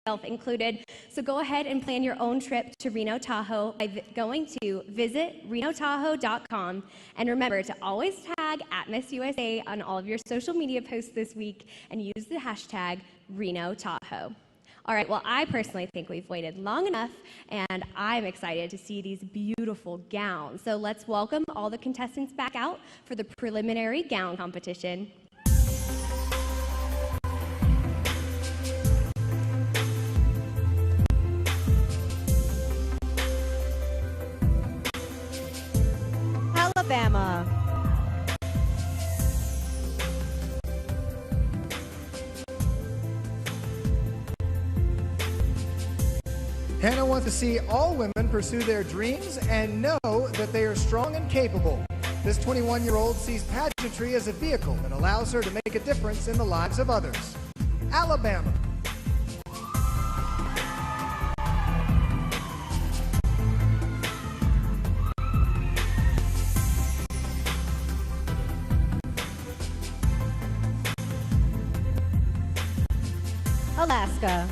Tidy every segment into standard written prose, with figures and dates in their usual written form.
myself included. So go ahead and plan your own trip to Reno Tahoe by going to visitRenoTahoe.com. And remember to always tag @MissUSA on all of your social media posts this week and use the hashtag Reno Tahoe. All right, well, I personally think we've waited long enough, and I'm excited to see these beautiful gowns. So let's welcome all the contestants back out for the preliminary gown competition. Alabama. Hannah wants to see all women pursue their dreams and know that they are strong and capable. This 21-year-old sees pageantry as a vehicle that allows her to make a difference in the lives of others. Alabama. Alaska.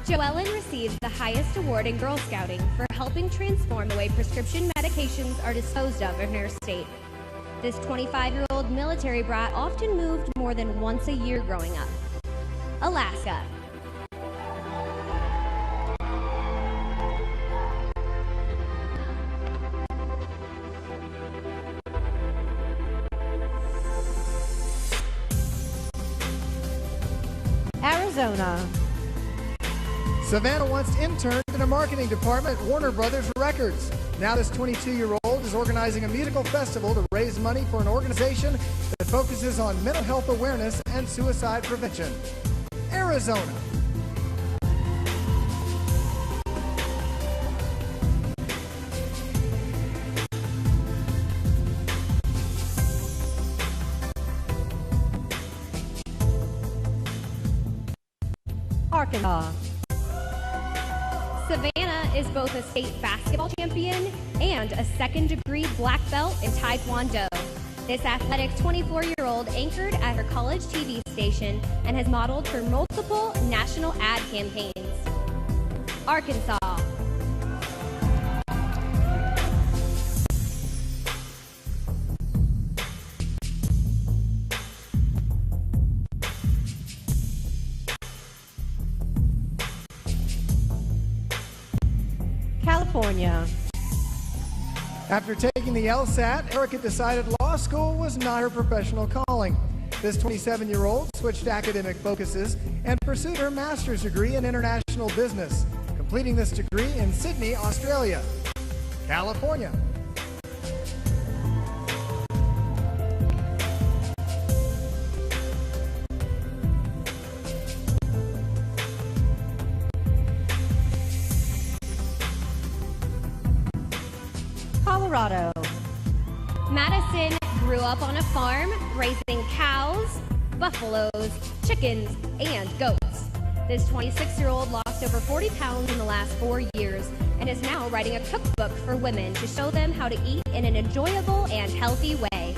JOELLEN received the highest award in Girl Scouting for helping transform the way prescription medications are disposed of in her state. This 25-year-old military brat often moved more than once a year growing up. Alaska. Arizona. Savannah once interned in a marketing department at Warner Brothers Records. Now this 22-year-old is organizing a musical festival to raise money for an organization that focuses on mental health awareness and suicide prevention. Arizona. Arkansas. Savannah is both a state basketball champion and a second-degree black belt in Taekwondo. This athletic 24-year-old anchored at her college TV station and has modeled for multiple national ad campaigns. Arkansas. California. After taking the LSAT, Erica decided law school was not her professional calling. This 27-year-old switched academic focuses and pursued her master's degree in international business, completing this degree in Sydney, Australia. California. Colorado. Madison grew up on a farm raising cows, buffaloes, chickens, and goats. This 26-year-old lost over 40 pounds in the last 4 years and is now writing a cookbook for women to show them how to eat in an enjoyable and healthy way.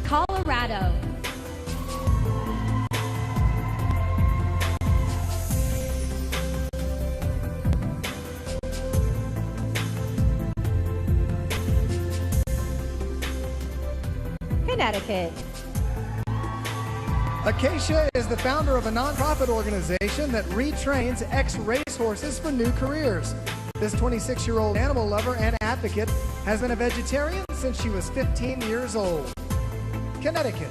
Colorado. Connecticut. ACACIA is the founder of a nonprofit organization that retrains ex-racehorses for new careers. This 26-year-old animal lover and advocate has been a vegetarian since she was 15 years old. Connecticut.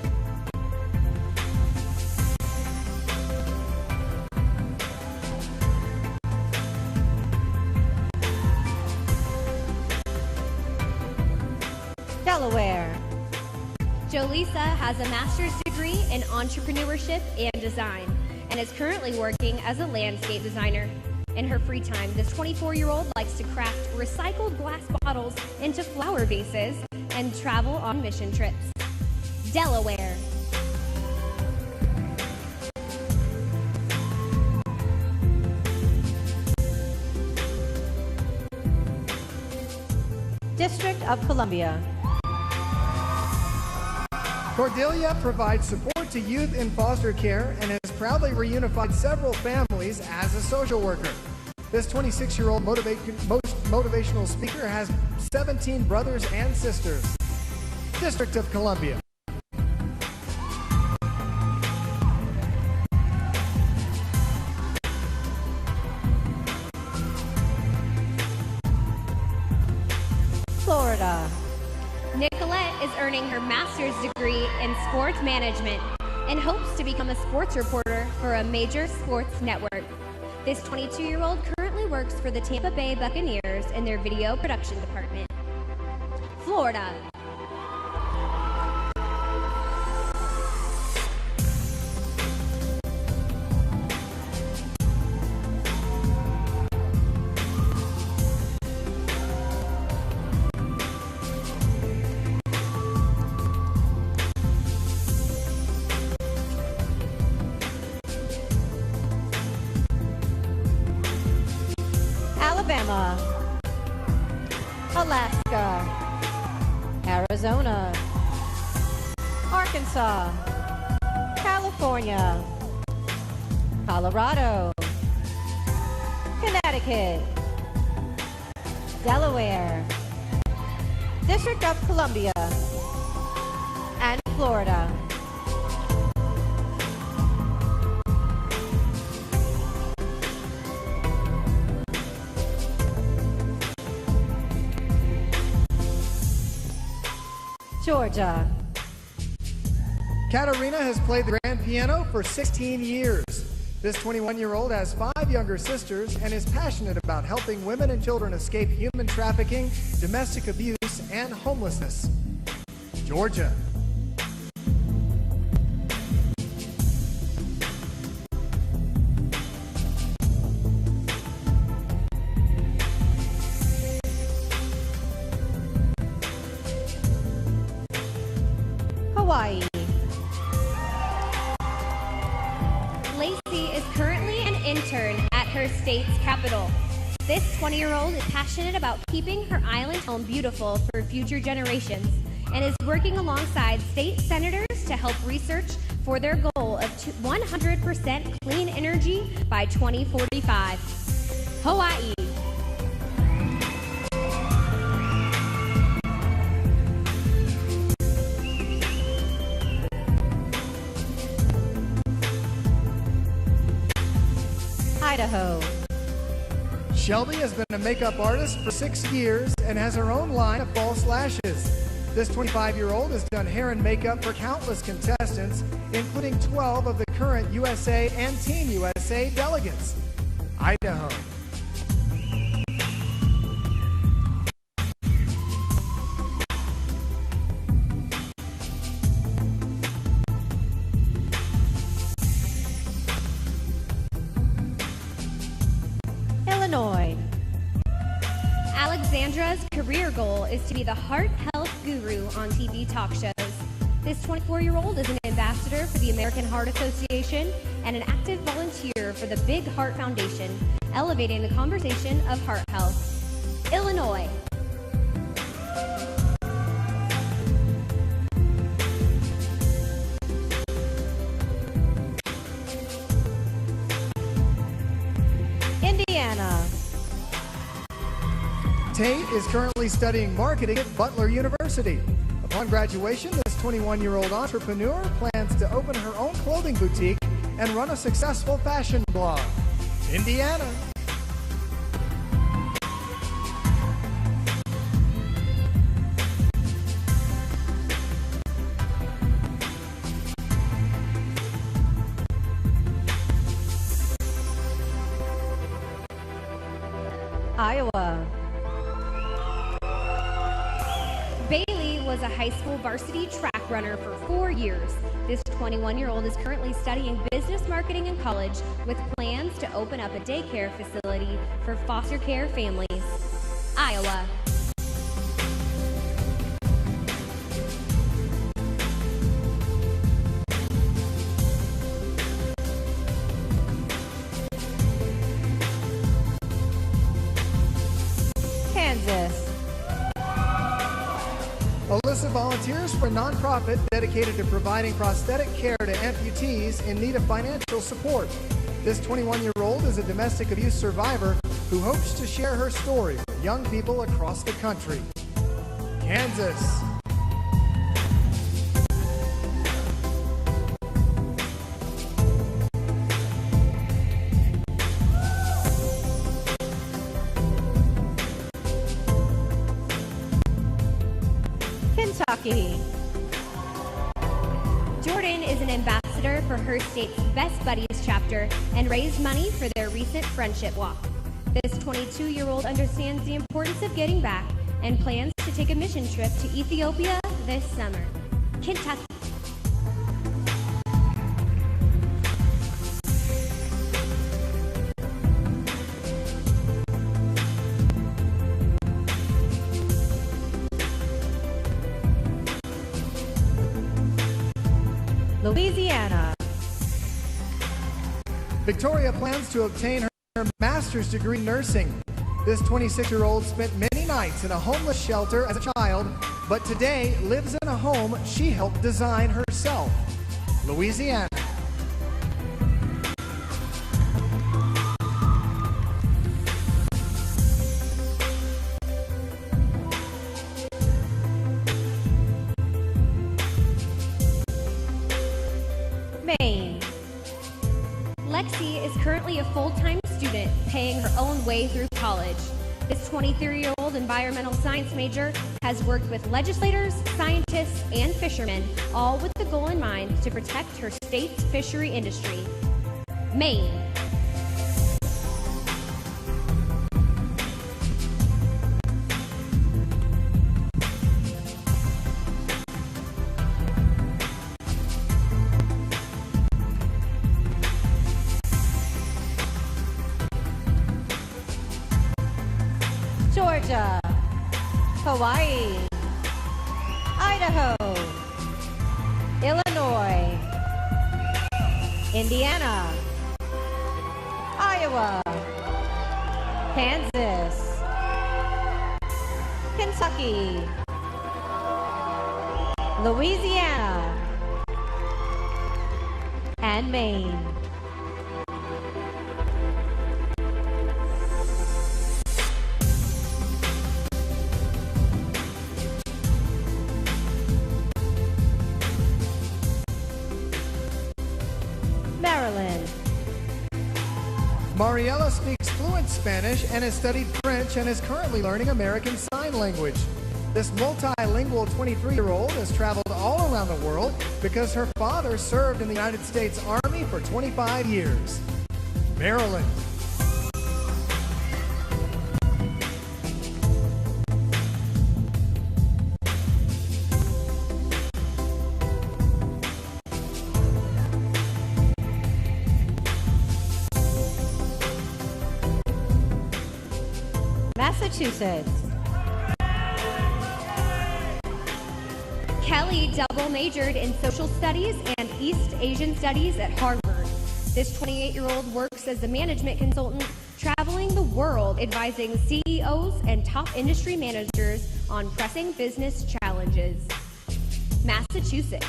Delaware. Jolisa has a master's degree in entrepreneurship and design and is currently working as a landscape designer. In her free time, this 24-year-old likes to craft recycled glass bottles into flower vases and travel on mission trips. Delaware. District of Columbia. Cordelia provides support to youth in foster care and is proudly reunified several families as a social worker. This 26-year-old motivational speaker has 17 brothers and sisters. District of Columbia. Florida. Nicolette is earning her master's degree in sports management and hopes to become a sports reporter for a major sports network. This 22-year-old currently works for the Tampa Bay Buccaneers in their video production department. Florida. Alabama, Alaska, Arizona, Arkansas, California, Colorado, Connecticut, Delaware, District of Columbia, and Florida. Georgia. Katarina has played the grand piano for 16 years. This 21-year-old has 5 younger sisters and is passionate about helping women and children escape human trafficking, domestic abuse, and homelessness. Georgia. Hawaii. Lacey is currently an intern at her state's capital. This 20-year-old is passionate about keeping her island home beautiful for future generations and is working alongside state senators to help research for their goal of 100% clean energy by 2045. Hawaii. Idaho. Shelby has been a makeup artist for 6 years and has her own line of false lashes. This 25-year-old has done hair and makeup for countless contestants, including 12 of the current USA and Team USA delegates. Idaho. Illinois. Alexandra's career goal is to be the heart health guru on TV talk shows. This 24-year-old is an ambassador for the American Heart Association and an active volunteer for the Big Heart Foundation, elevating the conversation of heart health. Illinois. Indiana. Tate is currently studying marketing at Butler University. Upon graduation, this 21-year-old entrepreneur plans to open her own clothing boutique and run a successful fashion blog. Indiana. Iowa. Bailey was a high school varsity track runner for 4 years. This 21-year-old is currently studying business marketing in college with plans to open up a daycare facility for foster care families. Iowa. Kansas. Alyssa volunteers for a nonprofit dedicated to providing prosthetic care to amputees in need of financial support. This 21-year-old is a domestic abuse survivor who hopes to share her story with young people across the country. Kansas. Kentucky. Jordan is an ambassador for her state's Best Buddies chapter and raised money for their recent friendship walk. This 22-year-old understands the importance of getting back and plans to take a mission trip to Ethiopia this summer. Kentucky. Louisiana. Victoria plans to obtain her master's degree in nursing. This 26-year-old spent many nights in a homeless shelter as a child, but today lives in a home she helped design herself. Louisiana. Maine. Lexie is currently a full-time student paying her own way through college. This 23-year-old environmental science major has worked with legislators, scientists, and fishermen, all with the goal in mind to protect her state's fishery industry. Maine. Georgia. Hawaii. Idaho. Illinois. Indiana. Iowa. Kansas. Kentucky. Louisiana. And Maine. Maryland. Mariela speaks fluent Spanish and has studied French and is currently learning American Sign Language. This multilingual 23-year-old has traveled all around the world because her father served in the United States Army for 25 years. Maryland. Massachusetts. Kelly double majored in social studies and East Asian studies at Harvard. This 28-year-old works as a management consultant, traveling the world advising CEOs and top industry managers on pressing business challenges. Massachusetts.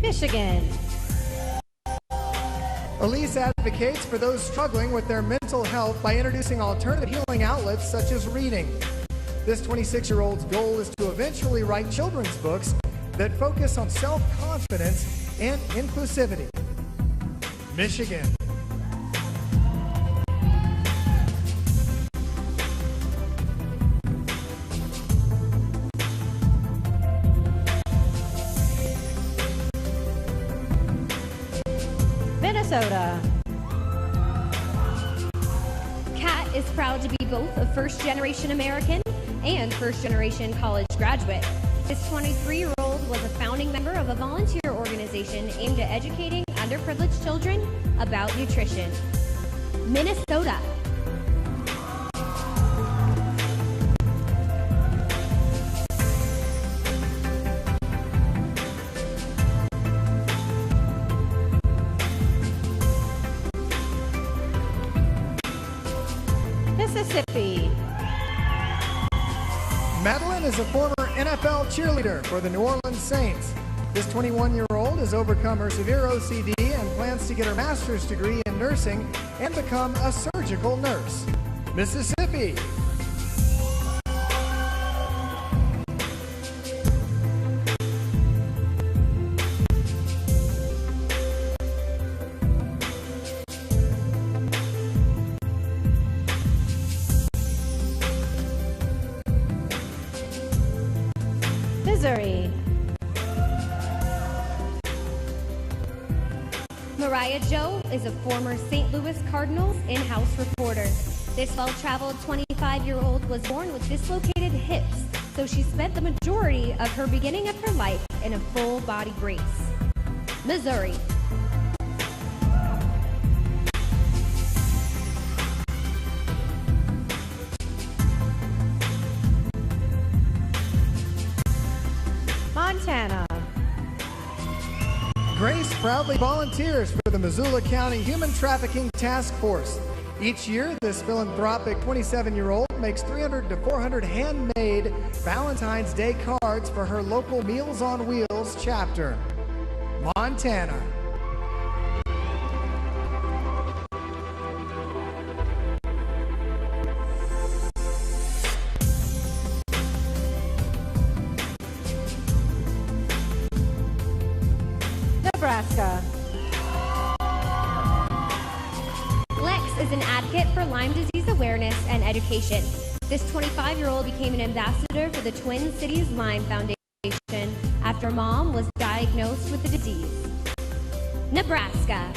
Michigan. Elise advocates for those struggling with their mental health by introducing alternative healing outlets such as reading. This 26-year-old's goal is to eventually write children's books that focus on self-confidence and inclusivity. Michigan. Minnesota. Kat is proud to be both a first-generation American and first-generation college graduate. This 23-year-old was a founding member of a volunteer organization aimed at educating underprivileged children about nutrition. Minnesota. Mississippi. Madeline is a former NFL cheerleader for the New Orleans Saints. This 21-year-old has overcome her severe OCD and plans to get her master's degree in nursing and become a surgical nurse. Mississippi. Missouri. Mariah Jo is a former St. Louis Cardinals in-house reporter. This well-traveled 25-year-old was born with dislocated hips, so she spent the majority of her beginning of her life in a full-body brace. Missouri. Montana. Grace proudly volunteers for the Missoula County Human Trafficking Task Force. Each year, this philanthropic 27-year-old makes 300 to 400 handmade Valentine's Day cards for her local Meals on Wheels chapter. Montana. Nebraska. Lex is an advocate for Lyme disease awareness and education. This 25-year-old became an ambassador for the Twin Cities Lyme Foundation after mom was diagnosed with the disease. Nebraska.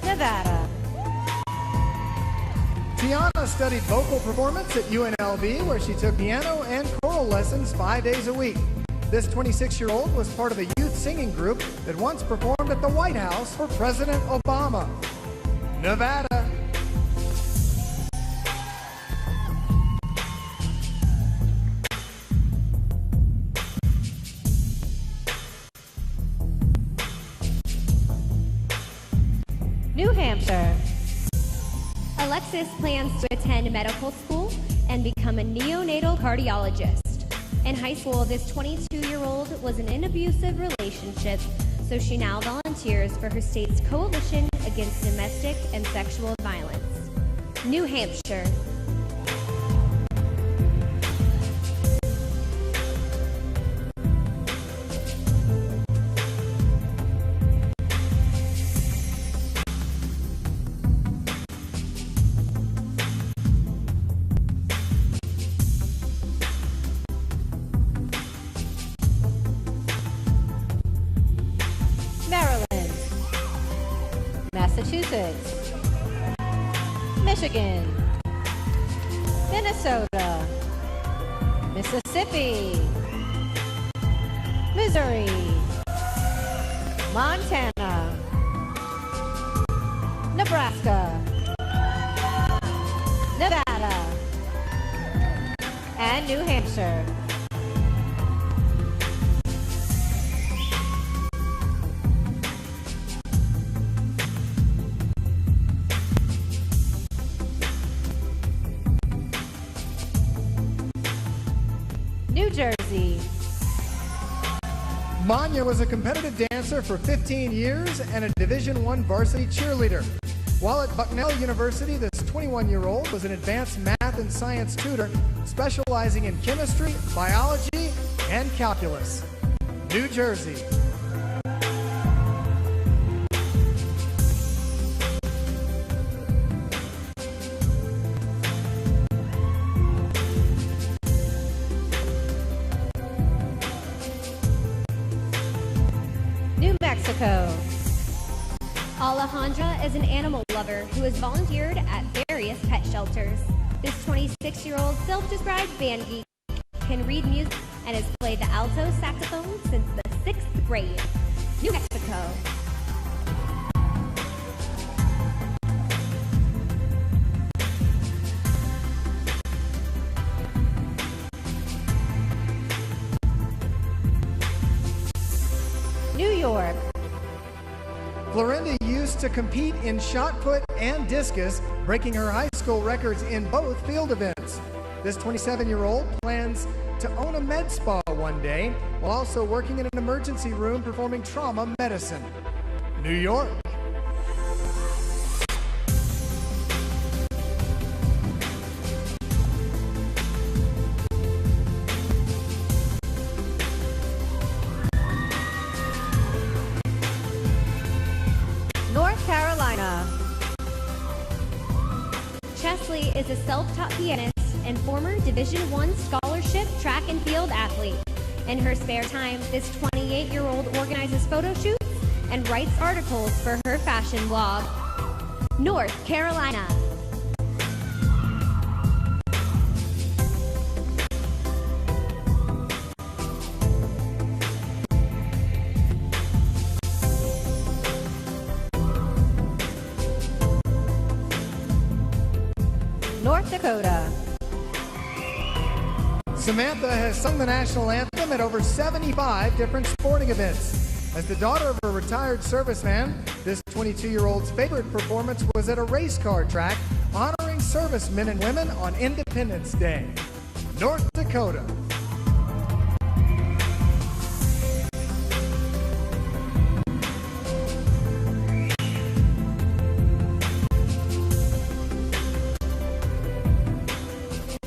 Nevada. Tiana studied vocal performance at UNLV, where she took piano and choral lessons 5 days a week. This 26-year-old was part of a youth singing group that once performed at the White House for President Obama. Nevada. New Hampshire. Alexis plans to attend medical school and become a neonatal cardiologist. In high school, this 22-year-old was in an abusive relationship, so she now volunteers for her state's Coalition Against Domestic and Sexual Violence. New Hampshire. Maryland. Massachusetts. Michigan. Minnesota. Mississippi. Missouri. Montana. Nebraska. Nevada. And New Hampshire. New Jersey. Manya was a competitive dancer for 15 years and a Division I varsity cheerleader. While at Bucknell University, this 21-year-old was an advanced math and science tutor specializing in chemistry, biology, and calculus. New Jersey. New Mexico. Alejandra is an animal lover who has volunteered at various pet shelters. This 26-year-old self-described band geek can read music and has played the alto saxophone since the 6th grade. New Mexico. York. Florinda used to compete in shot put and discus, breaking her high school records in both field events. This 27-year-old plans to own a med spa one day, while also working in an emergency room performing trauma medicine. New York. North Carolina. Chesley is a self-taught pianist and former Division I scholarship track and field athlete. In her spare time, this 28-year-old organizes photo shoots and writes articles for her fashion blog. North Carolina. North Dakota. Samantha has sung the national anthem at over 75 different sporting events. As the daughter of a retired serviceman, this 22-year-old's favorite performance was at a race car track honoring servicemen and women on Independence Day. North Dakota.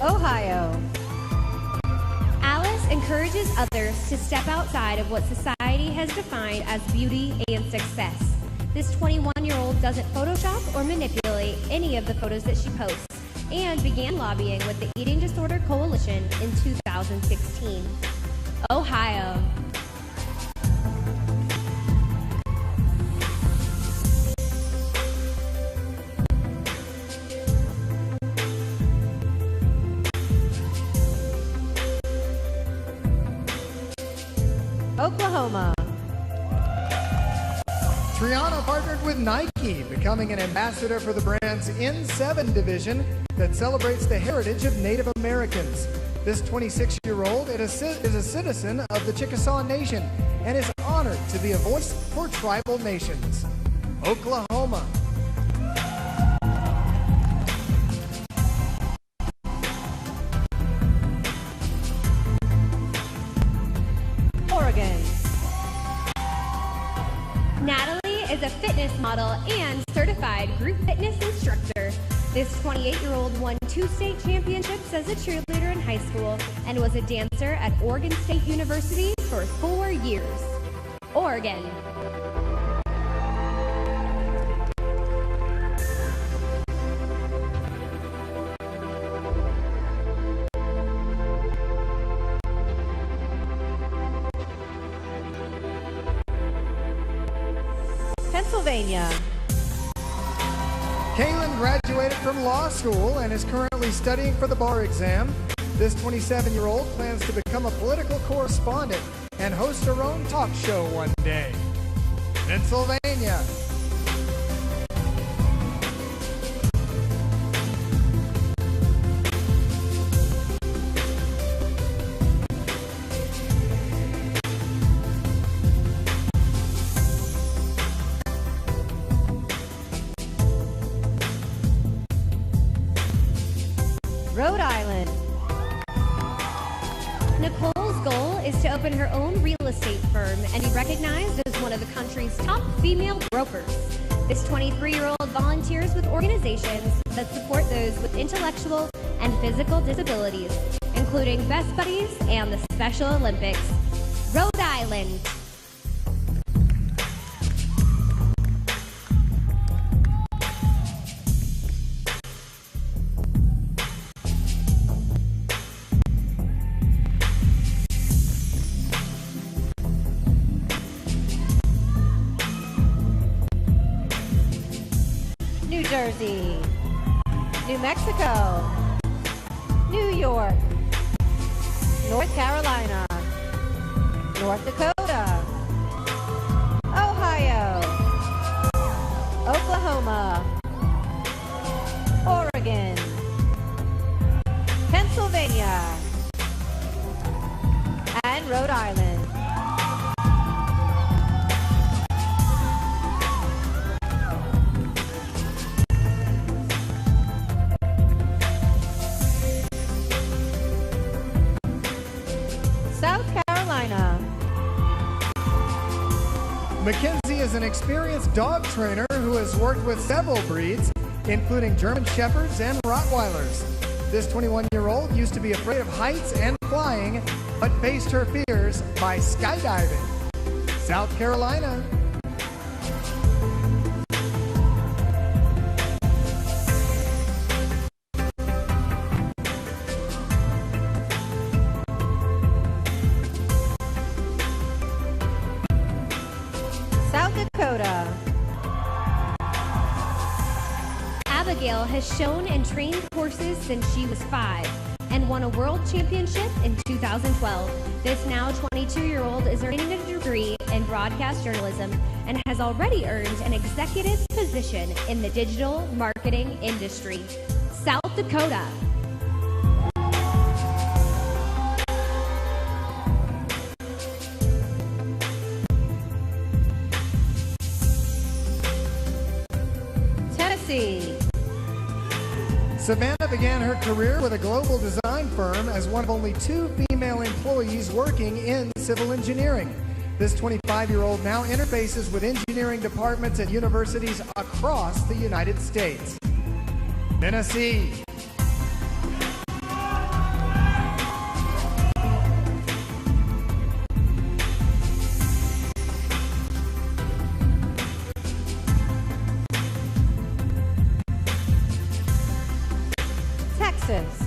Ohio. Alice encourages others to step outside of what society has defined as beauty and success. This 21-year-old doesn't Photoshop or manipulate any of the photos that she posts and began lobbying with the Eating Disorder Coalition in 2016. Ohio. Oklahoma. TRIANA partnered with Nike, becoming an ambassador for the brand's N7 division that celebrates the heritage of Native Americans. This 26-year-old is a citizen of the Chickasaw Nation and is honored to be a voice for tribal nations. Oklahoma. Oregon. Natalie is a fitness model and certified group fitness instructor. This 28-year-old won 2 state championships as a cheerleader in high school and was a dancer at Oregon State University for 4 years. Oregon. Pennsylvania. Kaylin graduated from law school and is currently studying for the bar exam. This 27-year-old plans to become a political correspondent and host her own talk show one day. Pennsylvania. Rhode Island. Nicole's goal is to open her own real estate firm and be recognized as one of the country's top female brokers. This 23-year-old volunteers with organizations that support those with intellectual and physical disabilities, including Best Buddies and the Special Olympics. Rhode Island. New Jersey. New Mexico. New York. North Carolina. North Dakota. Ohio. Oklahoma. Oregon. Pennsylvania. And Rhode Island. Mackenzie is an experienced dog trainer who has worked with several breeds, including German Shepherds and Rottweilers. This 21-year-old used to be afraid of heights and flying, but faced her fears by skydiving. South Carolina. South Dakota. Abigail has shown and trained horses since she was 5 and won a world championship in 2012. This now 22-year-old is earning a degree in broadcast journalism and has already earned an executive position in the digital marketing industry. South Dakota. Tennessee. Savannah began her career with a global design firm as one of only 2 female employees working in civil engineering. This 25-year-old now interfaces with engineering departments at universities across the United States. Tennessee. Texas.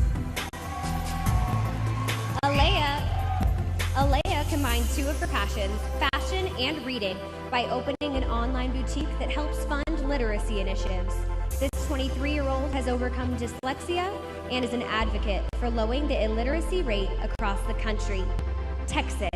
Alea combined 2 of her passions, fashion and reading, by opening an online boutique that helps fund literacy initiatives. This 23-year-old has overcome dyslexia and is an advocate for lowering the illiteracy rate across the country. Texas.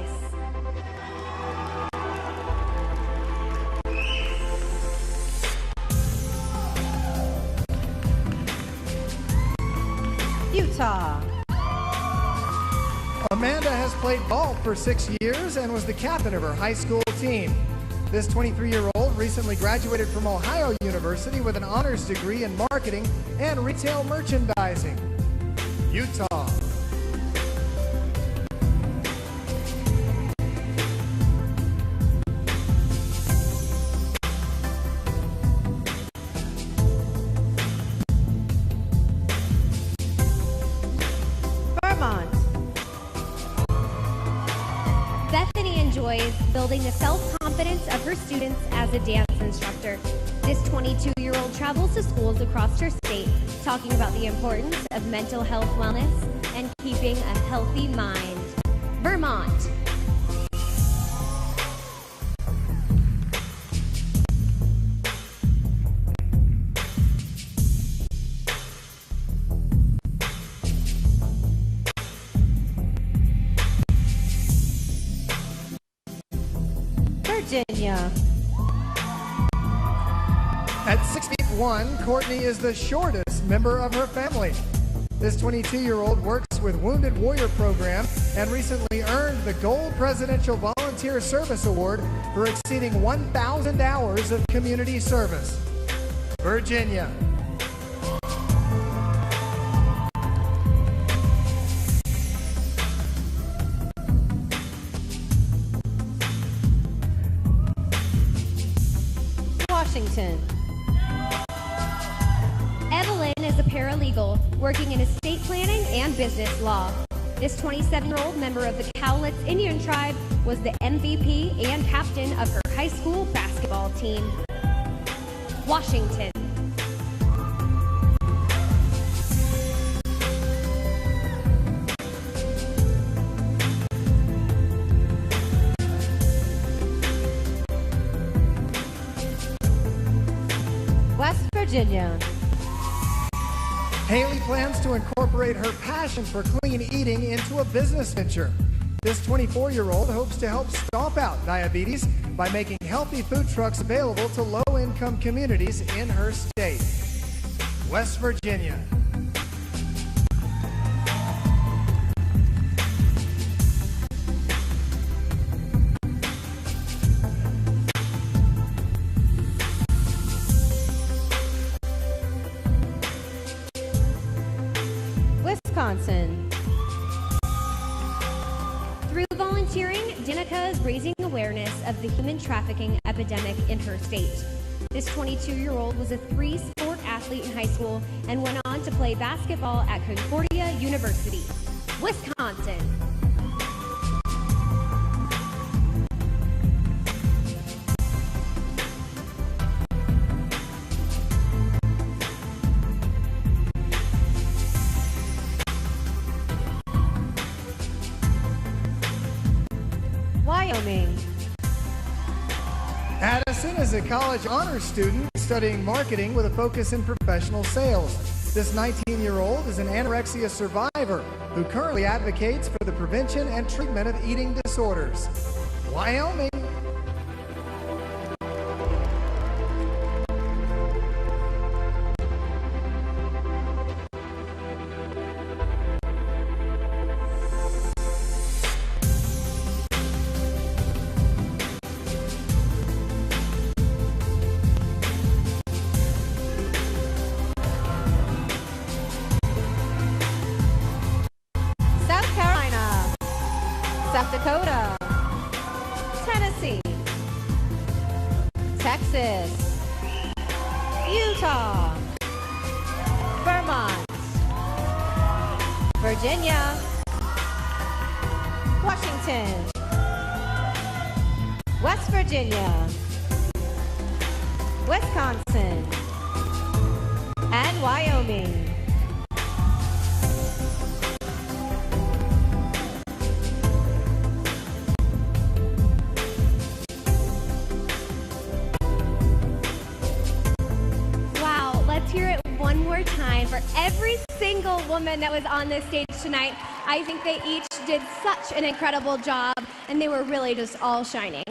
Utah. Amanda has played golf for 6 years and was the captain of her high school team. This 23-year-old recently graduated from Ohio University with an honors degree in marketing and retail merchandising. Utah. Vermont. Bethany enjoys building the self-confidence of her students as a dance instructor. This 22-year-old travels to schools across her state, talking about the importance of mental health wellness and keeping a healthy mind. Vermont. Virginia. At 6'1", Courtney is the shortest member of her family. This 22-year-old works with Wounded Warrior Program and recently earned the Gold Presidential Volunteer Service Award for exceeding 1,000 hours of community service. Virginia. Washington. Evelyn is a paralegal working in estate planning and business law. This 27-year-old member of the Cowlitz Indian tribe was the MVP and captain of her high school basketball team. Washington. West Virginia. Haley plans to incorporate her passion for clean eating into a business venture. This 24-year-old hopes to help stomp out diabetes by making healthy food trucks available to low-income communities in her state. West Virginia. Wisconsin. Through volunteering, Danica is raising awareness of the human trafficking epidemic in her state. This 22-year-old was a three-sport athlete in high school and went on to play basketball at Concordia University, Wisconsin. Wyoming. Addison is a college honors student studying marketing with a focus in professional sales. This 19-year-old is an anorexia survivor who currently advocates for the prevention and treatment of eating disorders. Wyoming. South Dakota, Tennessee, Texas, Utah, Vermont, Virginia, Washington, West Virginia, Wisconsin, and Wyoming. Hear it one more time for every single woman that was on this stage tonight. I think they each did such an incredible job, and they were really just all shining.